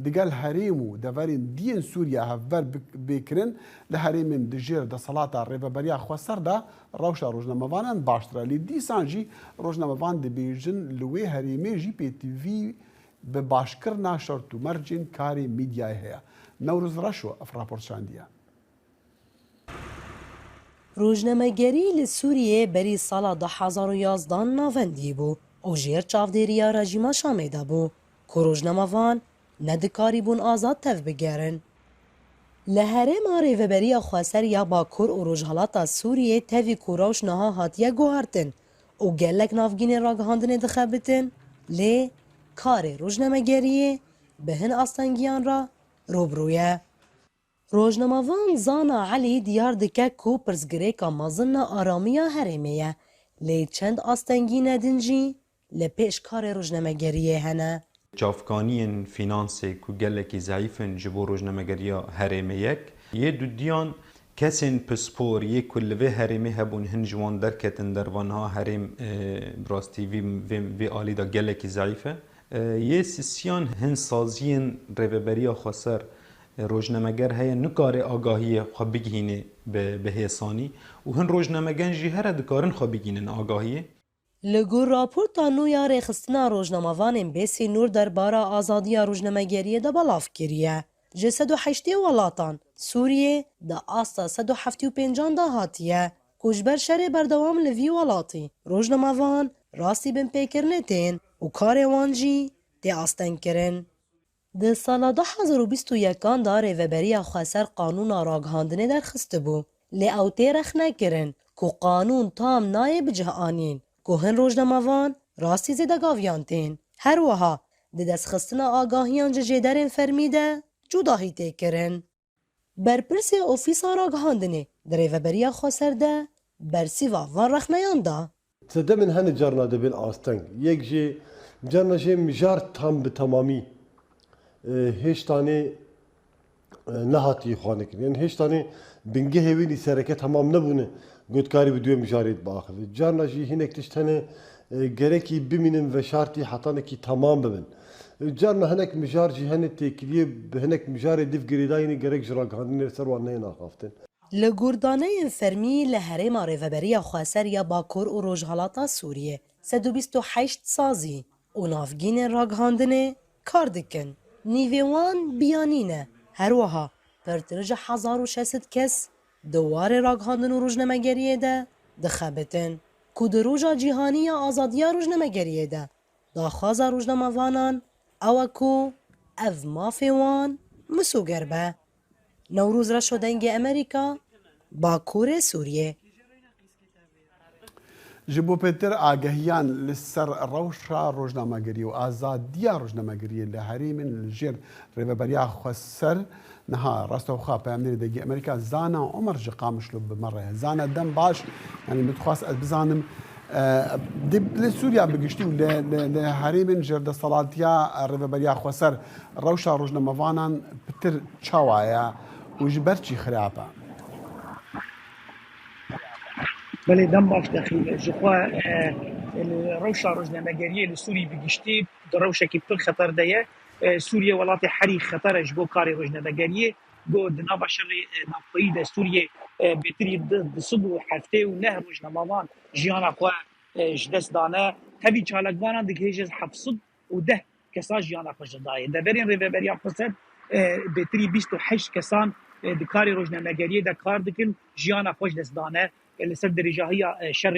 digel herêm û deverên diyên Sûriya hevber bêkirin li herêmên dijêr deselata rêveberiya xweser de rewşa rojnamevanan baştir e. Lê dîsan jî rojnamevan dibêjin li wê herêmê jî pêtîvî bi başkirina şert û mercên karê mîdyayê heye. Newroz Reşo ev raport şandiye. Rojnamegerî li Sûriyê berî sala 2011 navendî bû û jêr çavdêriya rejîma Şamê de bû ku rojnamevan nedikarîbûn azad tev bigerin. Li herêma rêveberiya xweser ya Bakur û Rojhilata Sûriyê tevî ku rewş niha hatiye guhartin û gelek navgînên ragihandinê dixebitin, lê karê rojnamegeriyê bi hin astengiyan re robrû ye. Rojnamevan Zana Elî diyar dike ku pirsgirêka mezin aramiya herêmê ye, lê çend astengîne din jî li pêş karê rojnamegeriyê hene. Çavkaniyên finansê ku gelekî zayîfin ji bo rojnamegeriya herêmê yek yê dudiyan kesên pispor yê ku li vê herêmê hebûn hin ji wan derketin dervanha herêm birastî vê alî da gelekî zayîf e yê sisiyan hin saziyên rêveberiya xweser rojnameger heye nikare agahiyê xwe bigihîne bi hêsanî û hin rojnamegan jî here dikarin xwe bigînin agahiyê. Li gor raporta nû ya rêxistina rojnamevanên bêsînûr derbara azadiya rojnamegeriyê de belav kiriye. Ji 180 welatan Sûriyê di asta 175 da hatiye ku ji ber şerê berdewam li vî welatî rojnamevan rastî bin pêkirinê tên û karê wan jî tê astengkirin. Di sala 2021 da rêveberiya xweser qanûna ragihandinê derxistibû, lê ew tê rex nekirin ku qanûn tam nayê bicihanîn ku hin rojnamevan rastî zêdegaviyan tên. Her wiha di destxistina agahiyan ji jêderên fermî de cudahî tê kirin. Berpirsê Ofîsa Ragihandinê di rêveberiya xweser de bersîva van rexneyan da. Sedemên hene carna dibin asteng. Yek jê carna jê mijar tam bi temamî hêştanê nehatiye xwanekirin. Yani hêştanê bingehê wî sereke temam nebûne gotkarî bi duê mijarê biaxive. Carna jî hinek tişt hene gerekî bimînin ve şartî hetanekî temam bibin. جارنا هناك مجار جي هن تێکیلیە هەنێک مجارێ دیف گریداینی گەرەک ژڕاگەاندنێ سەروان نەیە ناخافتن. لە گوردانەیەن فەرمی لە هەرێما ڕێڤەبەریە خواسەریە باکوور و ڕۆژهەڵاتە سووریە 128 سازی و نافگینên راگەاندنê kar dikin. Nîvêwan biyanîne herwiha pirtir ji 1600 kes di warê ragihandin û rojnamegeriyê de dixebitin ku di roja cîhanî ya azadiya rojnamegeriyê de daxwaza rojnamavanan ew e ku ev mafê wan misûger be. Newrûz reşo dengê Amerîka, Bakurê Sûriyê. ji bo pêtir agehiyan li ser rewşa rojnamegerî û azadiya rojnamegeriyê li herêmên li jêr rêveberiya Xweser niha rastexwe peyamnêrê dengê Amerîka zana Omer ji Qamişlo bi me re. Zana dem baş yanî min dixwast ez bizanim li Sûriya bi giştî û li herêmên jêrdestalatiya rêveberiya Xweser rewşa rojnamevanan pitir çawa ye û ji ber çî xirab e. بله دم باش دخیل جخوا روشا روزنامه‌گری لسوری بگشتی در روشا کی پر خطر ده سوریه ولات حری خطر جبو کاری روزنامه‌گری گو دنا بشر نفعی ده سوریه بهتری د صبح هفته و نه روزنامه‌وان جیانا خو جدس دانه تبی چالکوانان دگهج 710 کسا جیانا خو جدای ده برین ریبریا فسد بهتری 28 کسان د کاری روزنامه‌گری ده کار دکن جیانا خو جدس دانه لسر درجهية شر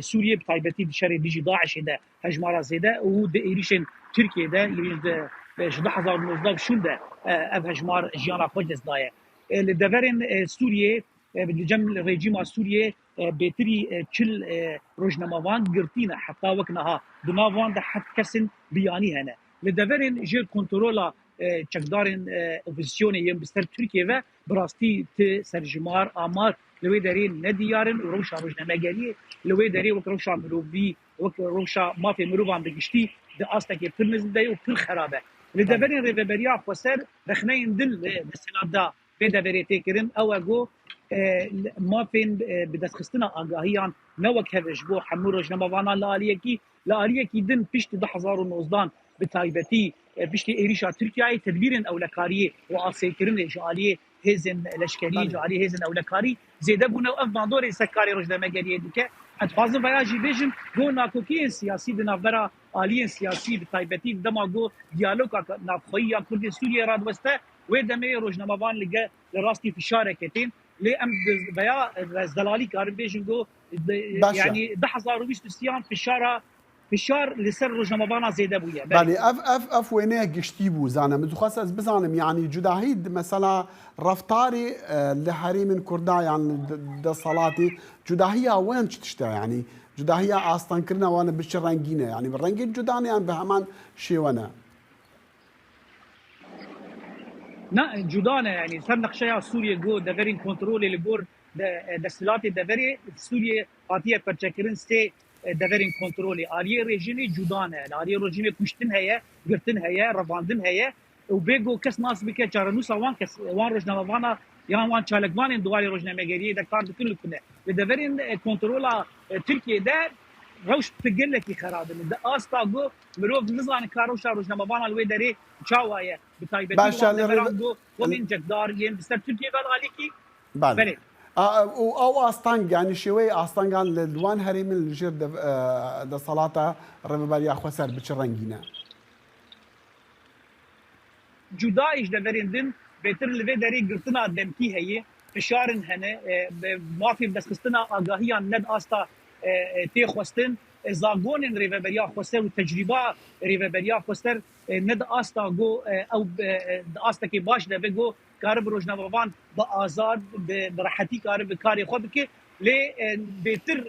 سوريا بتايبتي شر ديجي داعش ده هجمارة زيده ود إيريشن تركيا ده يريد جدا حزار نوزداف شون ده أب هجمار جيانا فجلس داية لدفرن سوريا بالجم الرجيم سوريا بتري كل روجناموان قرتينا حتى وقتها دناوان ده حد كسن بياني هنا لدفرن جير كنترولا چکدارن اپوزیسیون یم بستر ترکیه و براستی سرجمار آمار لوی داری ندیارن و روشا روزنامه‌گری لوی داری وک روشا مروبی وک روشا مافی مروبان بگشتی ده آستا که پر نزده و پر خرابه لدبرین ریبریا خسر رخنین دل بسنادا بدبری تکرن او اگو مافین بدستخستنا آگاهیان نوک هفش بو حمو روزنامه‌وانا لالیه کی دن پشت 2019 بتایبتی بشتي إيريشا تركيا تدبيرن أولكارية وعصيكرن جالية هزن لشكري جالية هزن أولكاري زيدا بنا وقف باندوري سكاري روزنامه‌گری دكه اتفاضل فياجي بيجن جو ناكوكين سياسي دنافرا آليين سياسي بتايبتي دما جو ديالوغا نافخويا كرد سوريا راد وسته ودمي روزنامه‌وان لگه لراستي فشاركتين لي ام بيا زلالي كارن بيجن جو يعني 2023 فشار لسر روزنامه‌وانا زیده بوده. بله اف وینه گشتی بو زانم متخصص از بزانم یعنی جداهید مثلا رفتاری لحریم کردا یعنی د صلاتی جداهی وين تشتا يعني جداهی اصلا کرنا وانا بش رنگینه يعني بالرنگین جدانه يعني بهمان شيونه نا جدانه يعني سر نقشه سوريا جو دغرين كنترول اللي بور دستلاتي دغري سوريا قاطيه پرچکرن سي دغرين كنترولي آلية ريجيمي جودانه آلية ريجيمي كشتن هي قرتن هي رفاندن هي وبيجو كس ناس بك جارنوسا وان كس وان روزنامه‌وانا يان وان چالکوان دوالي روزنامه‌گری ده کار دکل کنه لدورين كنترولا تركيا ده روش تقلكي خراب ده استا جو مروف نزان كاروشا روزنامه‌وانا لوي دري چاوايه بتايبتي وان ومن جدار ين بس تركيا قال عليكي بله او استانگ يعني شوي استانگان لدوان هريم الجير د صلاته ربابيا خسر بچرنگينه جدايش دورين دين بهتر لوي دري قرتنا دمكي هي فشارن هنه مافي دستخستنا آگاهيان ند استا تي خوستن زاگونن ربابيا خسر وتجربه ربابيا خسر ند استا جو او استا کی باش ده بگو کارب روزنامه‌وان با آزاد براحتی کارب کاری خود که لی بهتر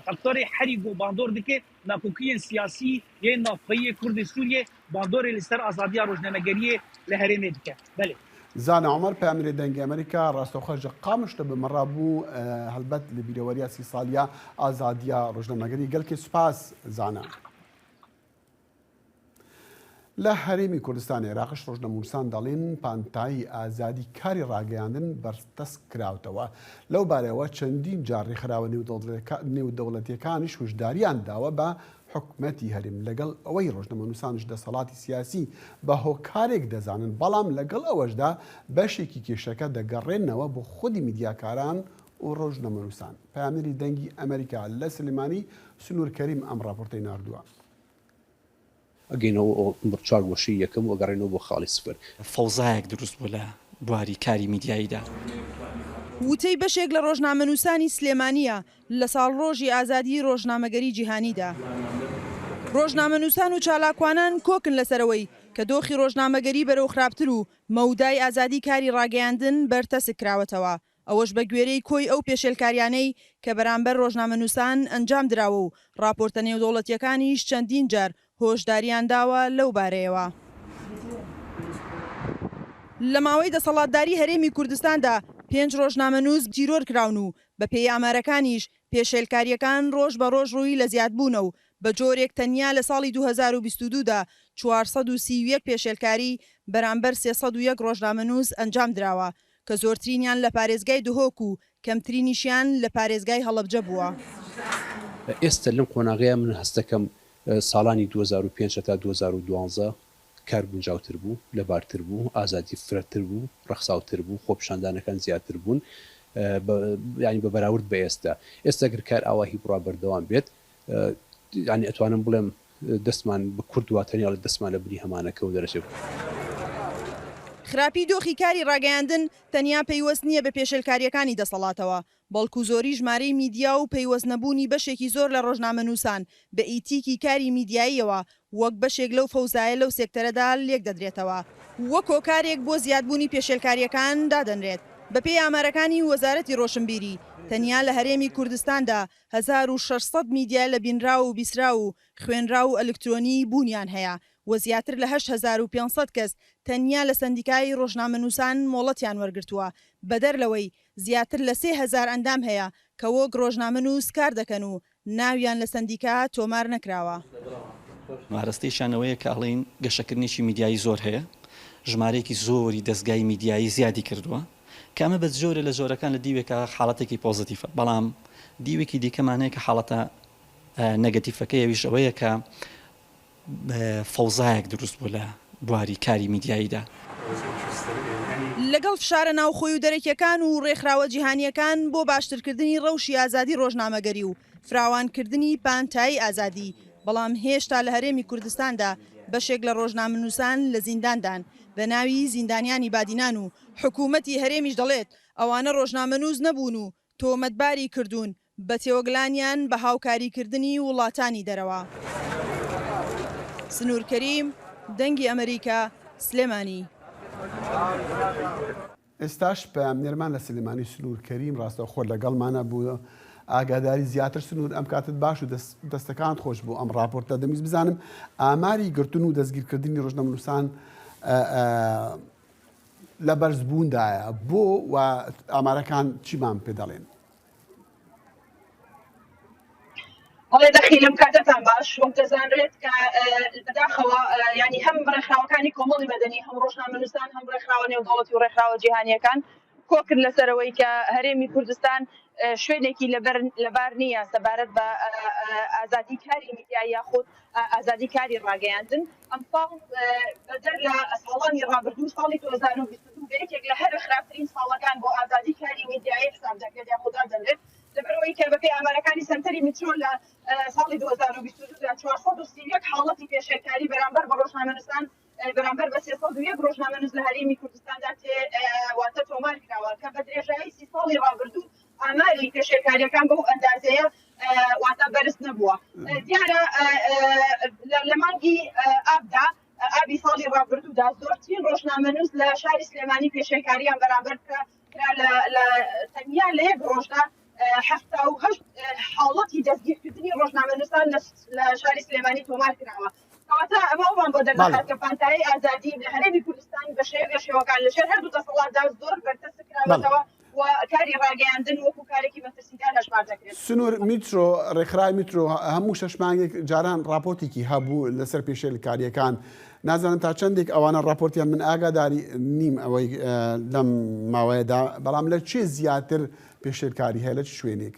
فاکتور حری گو باندور دکه ناکوکین سیاسی یه نافعی کرد سوریه باندور لسر آزادی روزنامه‌گری لهریم دکه بله زان عمر پامیر دنگ امریکا راستوخرج قامشت به مرابو هلبت لبیرواریا سی سالیا آزادی روزنامه‌گری گل که سپاس زانا لە هەرێمی کوردستانی عێراقش ڕۆژنەمونسان دەڵێن پانتایی ئازادی کاری ڕاگەیاندن بەردەست کراوتەوە لەو بارەوە چەندین جار ڕێکخراوە نێودەوڵەتیەکانیش هۆشداریان داوە بە حکومەتی هەرێم لەگەڵ ئەوەی ڕۆژنامەنووسانش دەسەڵاتی سیاسی بە هۆکارێک دەزانن بەڵام لەگەڵ ئەوەشدا بەشێکی کێشەکە دەگەڕێنەوە بۆ خودی میدیاکاران و ڕۆژنامەنووسان. پامێری دەنگی ئەمریکا لە سلێمانی سنوور کەریم ئەم راپۆرتەی ناردووە. ئەگەینەوە چوار گۆشەی یەکەم و ئەگەڕێنەوە بۆ خاڵی سفر. فەوزایەک دروست بوو لە بواری کاری میدیاییدا. وتەی بەشێک لە ڕۆژنامەنووسانی سلێمانیە لە ساڵڕۆژی ئازادی ڕۆژنامەگەری جیهانیدا. ڕۆژنامەنووسان و چالاکوانان کۆکن لەسەرەوەی کە دۆخی ڕۆژنامەگەری بەرەو خراپتر و مەودای ئازادی کاری ڕاگەیاندن بەرتەسک کراوەتەوە. ئەوەش بە گوێرەی کۆی ئەو پێشێلکاریانەی کە بەرامبەر ڕۆژنامەنووسان ئەنجام درراوە و راپۆرتە نێودەوڵەتیەکانیش چەندین جار هۆشداریان داوە لەو بارەیەوە. لە ماوەی دەسەڵاتداری هەرێمی کوردستاندا 5 ڕۆژنامەنووس تیرۆر کراون و بە پێی ئامارەکانیش پێشێلکاریەکان ڕۆژ بە ڕۆژ ڕووی لە زیادبوونە و بە جۆرێک تەنیا لە ساڵی 2022دا 431 پێشێلکاری بەرامبەر 301 ڕۆژنامەنووس ئەنجام دراوە کە زۆرترینیان لە پارێزگای دهۆک و کەمترینیشیان لە پارێزگای هەڵەبجە بووە. ئێستا لەم قۆناغەیە من هەستەکەم ساڵانی 2005 تا 2012 کار گونجاوتر بوو، لەبارتر بوو، ئازادی فرەتر بوو، ڕەخساوتر بوو، خۆپیشاندانەکان زیاتر بوون ینی بە بەراورد بە ئێستا. ئێستا گەر کار ئاواهی بڕا بەردەوام بێت ینی ئەتوانم بڵێم دەستمان بە کورد واتەنیا لە دەستمان لە بری هەمانەکە و دەرەچێت. خراپی دۆخی کاری ڕاگەیاندن تەنیا پەیوەست نییە بە پێشێلکاریەکانی دەسەڵاتەوە، بەڵکو زۆری ژمارەی میدیا و پەیوەست نەبوونی بەشێکی زۆر لە ڕۆژنامەنووسان بە ئیتیکی کاری میدیاییەوە وەک بەشێک لەو فەوزایە لەو سێکتەرەدا لێک دەدرێتەوە. وەک هۆکارێک بۆ زیادبوونی پێشێلکاریەکان دادەنرێت. بە پێی ئامارەکانی وەزارەتی ڕۆشنبیری تەنیا لە هەرێمی کوردستاندا 1600 میدیا لە بینرا و بیسرا و خوێنرا و ئەلکترۆنی بوونیان هەیە و زیاتر لە 8500 کەس تەنیا لە سندیکای ڕۆژنامەنووسان مۆڵەتیان وەرگرتووە بەدەر لەوەی زیاتر لە 3000 ئەندام هەیە کە وەک ڕۆژنامەنووس کار دەکەن و ناویان لە سندیکا تۆمار نەکراوە. مارەستەیشانەوەیە کە ئەڵین گەشەکردنیشی میدیایی زۆر هەیە، ژمارەیەکی زۆری دەستگای میدیایی زیادی کردووە کامە بە زۆرە لە زۆرەکان لە دیوێکە حاڵەتێکی پۆزتیفە، بەڵام دیوێکی دیکەمانەیە کە حاڵەتە نەگەتیفەکەیەویش ئەوەیە کە فەوزایەک دروست بوو لە بواری کاری میدیاییدا. لەگەڵ فشارە ناوخۆی و دەرەکیەکان و ڕێکخراوە جیهانیەکان بۆ باشترکردنی ڕەوشی ئازادی ڕۆژنامەگەری و فراوانکردنی پانتایی ئازادی، بەڵام هێشتا لە هەرێمی کوردستاندا بەشێک لە ڕۆژنامەنووسان لە زینداندان بە ناوی زیندانیانی بادینان و حکوومەتی هەرێمیش دەڵێت ئەوانە ڕۆژنامەنووس نەبوون و تۆمەتباری کردوون بە تێوەگلانیان بە هاوکاریکردنی وڵاتانی دەرەوە. سنوور کەریم، دەنگی ئەمریکا، سلێمانی. ئێستاش پامێرمان لە سلێمانی سنوور کەریم ڕاستەوخۆ لەگەڵمانە بوو. ئاگاداری زیاتر سنوور ئەم کاتت باش و دەستەکان خۆش بوو ئەم راپۆرتە دەمیست بزانم ئاماری گرتن و دەستگیرکردنی ڕۆژنامەنووسان لە بەرزبووندایە بۆ و ئامارەکان چیمان پێ دەڵێن؟ ئەڵێ دەخی لەم کاتتان باش وەک دەزانرێت کە بەداخەوە ینی هەم ڕێکخراوەکانی کۆمەڵی مەدەنی هەم ڕۆژنامەنووسان هەم ڕێکخراوە نێودەوڵەتی و ڕێکخراوە جیهانیەکان کۆکرد لەسەرەوەی کە هەرێمی کوردستان شوێنێکی لەبار نییە سەبارەت بە ئازادی کاری میدیایی یاخود ئازادی کاری ڕاگەیاندن. ئەم ساڵ بەدەر لە ساڵانی ڕابردوو ساڵی 2022 بەیەکێک لە هەر خراپترین ساڵەکان بۆ ئازادی کاری میدیایی حساب دەکرێت یاخود دەدرێت لەبەرەوەی کە بەپێی ئامارەکانی سەنتەری میترۆ لە ساڵی 2022 431 حاڵەتی پێشێلکاری بەرامبەر بە ڕۆژنامەنووسان بەرامبەر بە 301 ڕۆژنامەنووس لە هەرێمی کوردستاندا واتە تۆمار کراوە کە بە درێژایی 30 ساڵی ڕابردوو ئاماری پێشێلکاریەکان بەو ئەندازەیە واتە بەرز نەبووە. دیارە لە مانگی ئابدا ئابی ساڵی ڕابردوودا زۆرترین ڕۆژنامەنووس لە شاری سلێمانی پێشێلکاریان بەرامبەر کرا لە تەنیا لە یەک ڕۆژدا 78 حاڵەتی دەستگیرکردنی ڕۆژنامەنووسان لە شاری سلێمانی تۆمار کراوە. کەواتە ئەمەوان بۆ دەردەخات کە پانتایی ئازادی لە هەرێمی کوردستان بە شێوەکان لەژێر هەردوو دەسەڵاتدا زۆر بەرتەس کراوەتەوە و کاری ڕاگەیاندن وەکو کارێکی مەترسیدار هەژمار دەکرێت. سنوور میترۆ ڕێکخراوی میترۆ هەموو شەشمانگێک جاران راپۆرتێکی هەبوو لەسەر پێشێلکاریەکان. نازانم تا چەندێک ئەوانە راپۆرتیان من ئاگاداری نیم ئەوەی لەم ماوەیەدا، بەڵام لە چێ زیاتر پێشێلکاری هەیە لە چ شوێنێک؟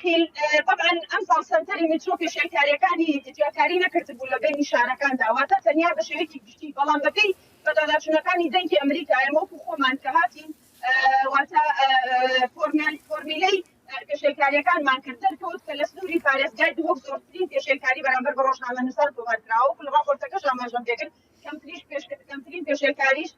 دخيل طبعا امسال سنتري مترو پێشێکاریەکانی تجارکاری نەکردبوو لە بینی شارەکاندا واتە تەنیا بە شێوەیەکی گشتی بەڵام بەپێی بەداداچوونەکانی دەنگی ئەمریکا ئێمە وەکو خۆمان کە هاتین واتە فۆرمیلەی پێشێکاریەکانمان کرد دەرکەوت کە لە سنووری پارێزگای دووەک زۆرترین پێشێکاری بەرامبەر بە ڕۆژنامەنووسان تۆمارکراوە و لە ڕاپۆرتەکەش ئاماژەم پێکرد کەمترین پێشێکاریش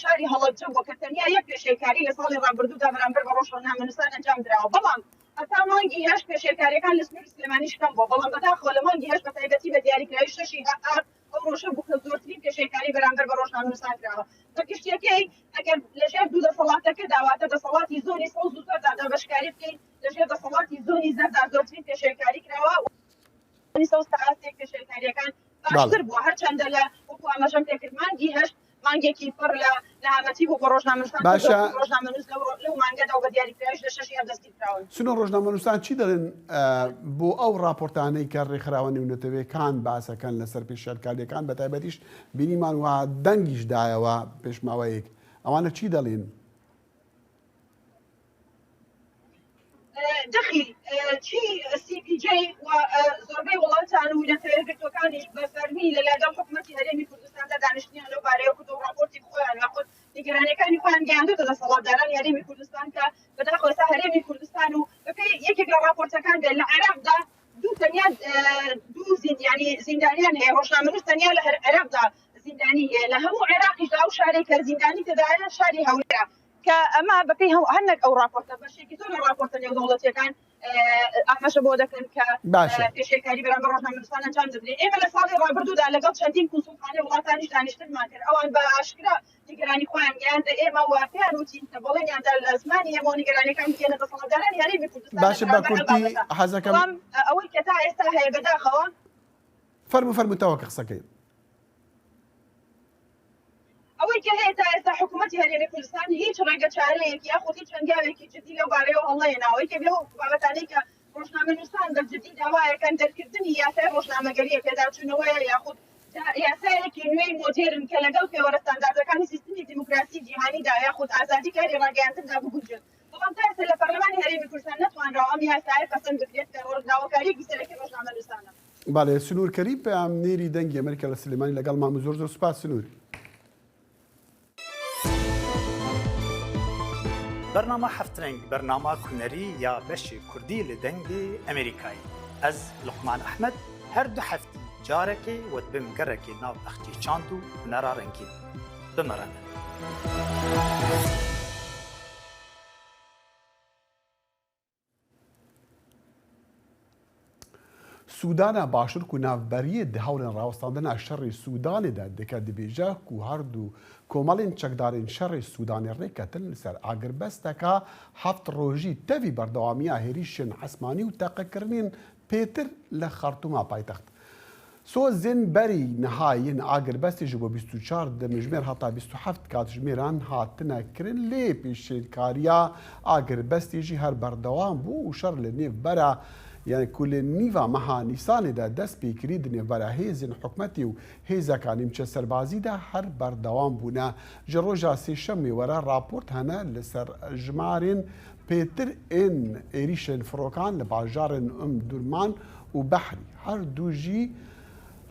شاری هەڵەبجە بووە کە تەنیا یەک پێشێکاری لە ساڵی ڕابردوودا بەرامبەر بە ڕۆژنامەنووسان ئەنجام درراوە بەڵام هەتا مانگی هەشت پێشێکاریەکان لە سنووری سلێمانیش کەم بووە بەڵام بەداخەوە لە مانگی هەشت بە تایبەتی بە دیاریکراوی شەشی هەئار ئەو ڕۆژە بوو کە زۆرترین پێشێکاری بەرامبەر بە ڕۆژنامەنووسان کراوە بە گشتیەکەی ئەگەر لەژێر دوو دەسەڵاتەکە داواتە دەسەڵاتی زۆری سەوز زووتردا دابەشکاری بکەین لەژێر دەسەڵاتی زۆری زەردا زۆرترین پێشێکاری کراوە سەوز تا ئاستێک پێشێکاریەکان باشتر بووە هەرچەندە لە وەکو ئاماژەم پێکرد مانگی هەشت مانگێکی پڕ لە نەهامەتی بوو بە ڕۆژنامەنووسان ڕۆژنامەنووس لەو مانگەدا و بە دیاریکراویش لە شەشی هەردەستی کراون سنوور ڕۆژنامەنووسان چی دەڵێن بۆ ئەو راپۆرتانەی کە ڕێکخراوە نێونەتەوەیەکان باسەکەن لەسەر پێشێکاریەکان بە تایبەتیش بینیمان وە دەنگیش دایەوە پێشماوەیەک ئەوانە چی دەڵێن؟ دخیل چی CPJ و زۆربەی وڵاتان و ویلایەتەکانیش بە فەرمی لەلایەن حکوومەتی هەرێمی کوردستاندا دانیشتنیان لەو بارەیە و ڕاپۆرتی خۆیان یاخود نیگەرانیەکانی خۆیان گەیاندوتە لە سەڵاتدارانی هەرێمی کوردستان کە بەداخەوە ئێستا هەرێمی کوردستان و بەپێی یەکێک لە ڕاپۆرتەکان بێت لە عێراقدا تەنیا دوو زیندانیان هەیە ڕۆژنامەنووس تەنیا لە عێراقدا زیندانی هەیە لە هەموو عێراقیشدا ئەو شارێک کە زیندانی تێدایە شاری هەولێرە کە ئەمە بەپێی هەندێک ئەو راپۆرتە بەشێکی زۆر لە راپۆرتە نێودەوڵەتیەکان ئاماژە بۆ دەکەن کە پێشێکاری بەرامبەر ڕۆژنامەنووسان ئەنجام دەدرێت ئێمە لە ساڵی ڕابردوودا لەگەڵ چەندین کونسوڵخانەی وڵاتانیش دانیشتنمان کرد ئەوان بە ئاشکرا نیگەرانی خۆیان گەیاندە ئێمە واتیان وتین کە بەڵێنیاندا لە زمانی ئێمە نیگەرانیەکان بکەنە دەسەڵاتدارانی هەرێمی کوردستان باشە بە کورتی حەزەکەم ئەوەی کە تا ئێستا هەیە بەداخەوە فەرمووتەوە کە قسەکەی ئەوەی کە هەیە تا ئێستا حکوومەتی هەرێمی کوردستان هیچ ڕێگە چارەیەکی یاخود هیچ هەنگاوێکی جدی لەو بارەیەوە هەڵنەهێناوە کە لەو بابەتانەی کە ڕۆژنامەنووسان بە جدی داوایەکەن دەرکردنی یاسای ڕۆژنامەگەریە پێداچوونەوەیە یاخود یاسایەکی نوێی مۆدێرن کە لەگەڵ پێوەرە ستانداردەکانی سیستمی دیموکراسی جیهانیدا یاخود ئازادی کاری ڕاگەیاندندا بگوژن بەڵام تا ئێستا لە پەرلەمانی هەرێمی کوردستان نەتوانراوە ئەم یاسایە پەسەند بکرێت کە ڕۆژناوەکاریەکی سەرەکی ڕۆژنامەنووسانە. باڵێ سنوور کەریب پەیامنێری دەنگی ئەمریکا لە سلێمانی لەگەڵ مام زۆر سوپاس سنوور. برنامه هفترنگ برنامه کنری یا بشی کردی لدنگی امریکایی از لقمان احمد هر دو هفته جارکی و بمگرکی ناو اختی چاندو نرارنگی بمرانه سوودانە باشوور و ناوبەریە هەوڵێن ڕاوەستاندنە شەڕی سوودانێدا دەکات دەبێژە و هەردوو کۆمەڵین چەکدارین شەڕی سوودانی ڕێکەتن لەسەر ئاگربەستەکە هەفت ڕۆژی تەوی بەردەوامیە هێریشن حەسمانی و تەقەکردنین پێتر لە خەرتوما پایتەخت. سۆزێن بەری نەهاین ئاگربەستی ji بۆ 24 دەمژمێر هەتا 27 کاتژمێران هاتنە کردن لێ پێشێکاریە ئاگربەستیژی هەر بەردەوام بوو و شەڕ لە نێو بەرە یعنی کل نیوا مەها نیسانێدا دەست پێکردی دنێڤەرە هێزن حکومەتی و هێزەکانی نیمچە سەربازیدا هەر بەردەوام بوونە ji ڕۆژا سێشەمێ وەرە راپۆرت هەنە لەسەر ژمارên پێتر ئێن عێریشên فرۆکان لە باژارên دوورمان و بەحری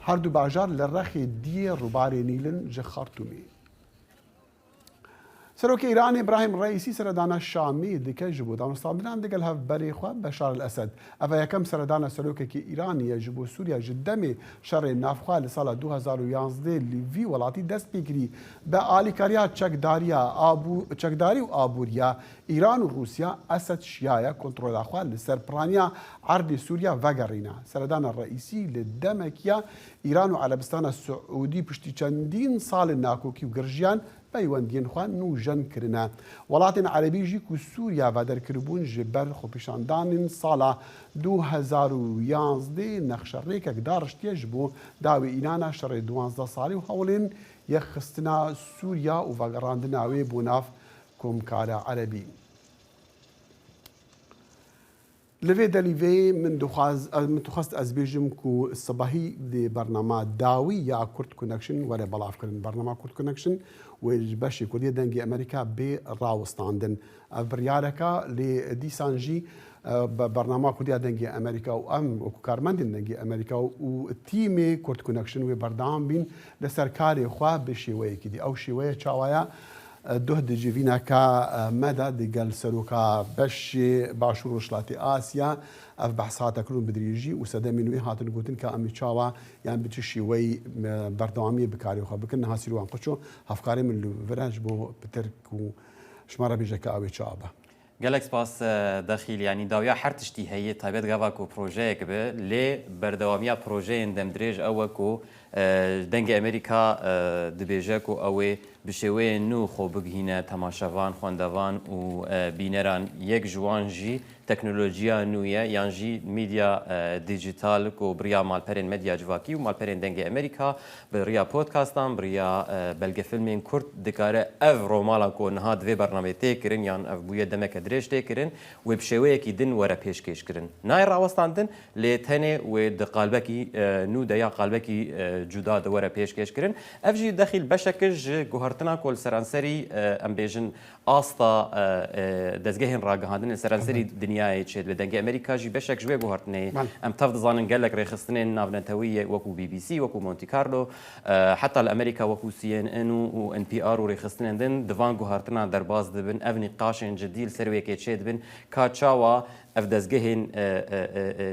هەردوو باژار لە ڕەخی دیە ڕووبارێ نیلن ji خەرتومê. سەرۆکی ئیران ئیبراهیم ڕەئیسی سەردانە شامی دیکە ji بۆ دامەستاندنان دەگەل هەڤبەرێخوا بەشار الئەسەد. ئەڤە یەکەم سەردانە سەرۆکێکی ئیرانیە ji بۆ سووریا ji demê şerê navxwe li sala 2011 li vî welatî dest pêkirî bi alîkariya çekdarî û abûriya İran û Rûsya Esed şiyaye kontrola xwe li ser piraniya erdê Sûriya vegerîne. Serdana Reîsî li demekiya İran û Erebistana Siûdî piştî çendîn salên nakokî û girjiyan peywendiyên xwe nû jen kirine. Welatên Erebî jî ku Sûriya vederkiribûn ji ber xwepêşandanên sala 2011 nexşerêkek dariştiye ji bo dawê înana şerê 12 salî û hewlên yekxistina Sûriya û vegerandina wê bû nav Komkara Erebî. Li vê delîvê min dixwast ez bêjim ku sibahî dê bername dawî ya Kurd Connection were belavkirin. Bernama Kurd Connection wê ji beşê Kurdiye dengê Amerîka bê rawistandin. Ev biryareka lê dîsan jî برنامج کردی دنگی امریکا و ام کارمند دنگی امریکا و تیم کورت کانکشن و بردام بین لسرکاری خواه بشیوه کدی او شیوه چاوایا ده دجیوینا کا مدى دقل سروكا بش باشور وشلاتي آسيا اف بحثات كلهم بدريجي وسدا منوي هاتن قوتن كامي تشاوا يعني بتشي وي بردوامي بكاري وخا بكن هاسيرو انقشو افكاري من الفراج بو بتركو شمارا بيجاكا اوي تشابا قالك سباس داخل يعني داويا حرتشتي هي تايبت غافاكو بروجيك به لي بردواميا بروجي اندم دريج اوكو دنگ امریکا دبیجاکو اوه بشوی نو خو بگهینه تماشاوان خواندوان و بینران یک جوان جی تکنولوژیا نویه یان جی میدیا دیجیتال کو بریا مالپرین مدیا جواکی و مالپرین دنگ امریکا بریا پودکاستان بریا بلگه فیلمین کرد دکاره اف رومالا کو نها دوی برنامه تکرین یان اف بویه دمک درش تکرین و بشوی کی دن ورا پیش کش کرن نای راوستاندن لیتنه و دقالبکی نو دیا قالبکی جدا دوره پیش کش کرن افجی داخل بشکج گوهرتنا کل سرانسری ام بیژن آستا دزگهن راگهاندن سرانسری دنیای چه بدنگ امریکا جی بشک جوی گوهرتنه ام تفض زانن گلک رخصتنین نافنتویه وکو بی بی سی وکو مونتی کارلو حتی الامریکا وکو سی ان ان و ان پی ار و رخصتنین دن دوان گوهرتنا درباز دبن افنی قاشن جدیل سروی که چه دبن کاچاوا اف دزگهن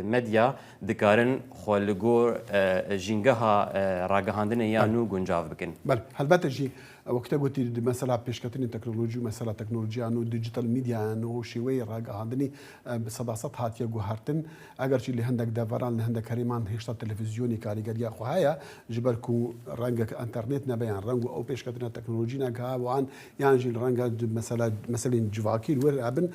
مدیا دکارن خالگور جنگها راگهاندن یا نو گنجاو بکن. بله البته جی وقتی گویی مثلا پیشکتنی تکنولوژی مثلا تکنولوژی آنو دیجیتال میدیا آنو شیوه راگهاندنی بصداقت هاتیه گوهرتن اگر چی لهندک دوران لهندک هریمان هشتا تلویزیونی کاریگری خواهیا جبر کو رنگ انترنت نبیان رنگ او پیشکتنی تکنولوژی نگاه و آن یعنی جل رنگ مثلا جواکی ور ابن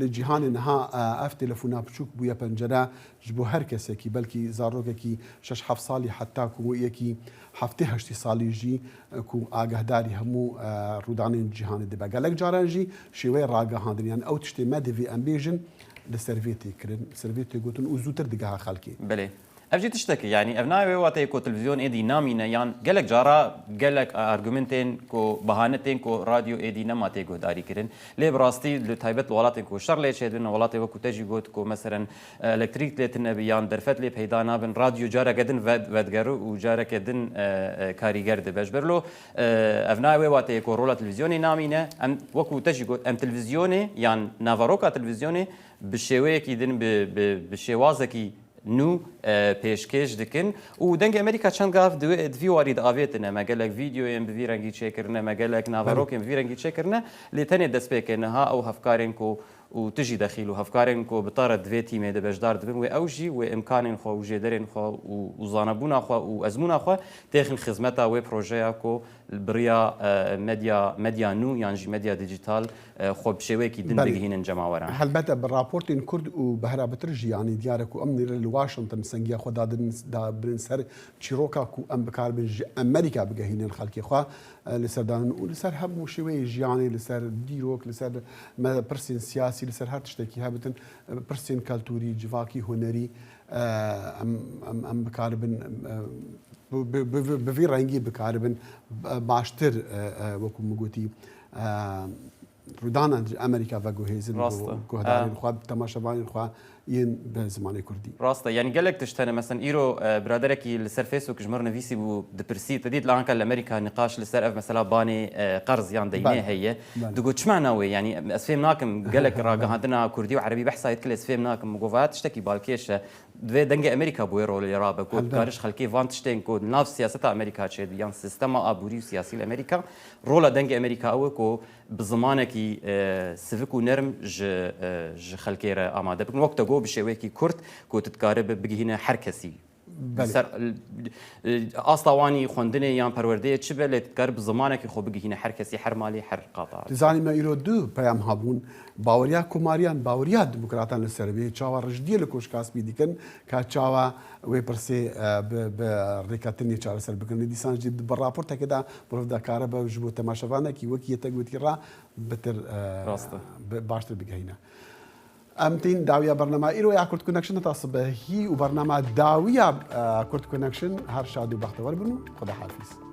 لجهان نها اف تلفونا بچوک بویا پنجره جبو هر کسی کی بلکی زاروک کی شش هفت سالی حتی کو یکی هفته هشتی سالی جی کو آگهداری همو رودان جهان دبا گلک جاران جی شوی راگهاندن یعنی او تشتی مدوی امبیژن لسرویتی کرن سرویتی گوتن او زودتر دگاه خلکی بله افجي تشتكي يعني ابناي وقت كو تلفزيون ايدي نامينا يعني قالك جارا قالك ارجومنتين كو بهانتين كو راديو ايدي نما تيغو داري كرن لي براستي لتايبت ولاتين كو شر لي شيدن ولاتي وكو تجي قوت كو مثلا الكتريك ليتن بيان درفت لي بيدا نابن راديو جارا قدن ودغرو وجارا كدن كاريجر دبجبرلو ابناي وقت كو رولا تلفزيوني نامينا ام وكو تجي قوت ام تلفزيوني يعني نافاروكا تلفزيوني بشوي كيدن بشوازكي نو پیشکش دکن و دنگ امریکا چند گاف دوی وارد آویتنه مگلک ویدیو ام بویرنگی چکرنه مگلک ناواروک ام بویرنگی چکرنه لیتنی دست بکنه ها او هفکارن کو و تجي داخل وهفكارن كو بطارد دوی تیمه ده بجدار دبن و اوجي و امكانن خو و جدرن خو و زانبونا خو و ازمونا خو تاخن خدمتا و بروجيا كو بريا ميديا نو يعني ميديا ديجيتال خو بشوي كي دن بهين جماورا هلبته بالرابورت ان كرد و بهرا بترجي يعني ديارك امني لواشنطن سنجيا خو دا برنسر تشيروكا كو ام بكار امريكا بهين الخلق خو لسردان ولسر هم شوي يعني لسر ديروك لسر برسين سياسي لسر هر تشتكي هابتن برسين كالتوري جواكي هنري ام بكاربن بفي رنگی بکاربن باشتر وکو مگوتی رودان امریکا و گوهیزن و گوهدارین خواه تماشاوان خواه ين بزماني كردي راستا يعني قالك تشتنا مثلا ايرو برادركي لسر فيسبوك جمر نفيسي بو دبرسي تديت لان كان الامريكا نقاش لسر مثلا باني قرض يعني دينه هي دقو تشمعناوي يعني اسفهم ناكم قالك راقهاتنا كردي وعربي بحثا يتكل اسفهم ناكم قوفات تشتكي بالكيش دوی دنگ امریکا بویرو لیرابه کود کارش خلکی وانتشتین کود ناف سیاست امریکا چه یان سیستم آبوری سیاسی امریکا رول دنگ امریکا او کو بزمانه کی سیویک و نرم ج خلکی را آماده بکن وقت گو بشوی کی کرد کو تتکارب بگهینه هر کسی سر اصلاوانی خوندنه یان پرورده چه بلت قرب زمانه کی خو بگهینه هر کسی هر مالی هر قطاع تزانی ما ایرو دو پیام هابون باوریا کوماریان باوریا دموکراتان لسربی چاوا رجدی لکوش کاس بیدیکن کا چاوا و پرسی ب ریکاتنی چار سر بکن دیسان جد بالراپورت کدا برفدا کاربا جبو تماشاوانه کی وکی تگوتی را بتر راسته باشتر بگهینه امتين داوية برنامج إيرو يا كورت كونكشن تصبح هي وبرنامج داوية كورت كونكشن هر شادو بختوار بنو خدا حافظ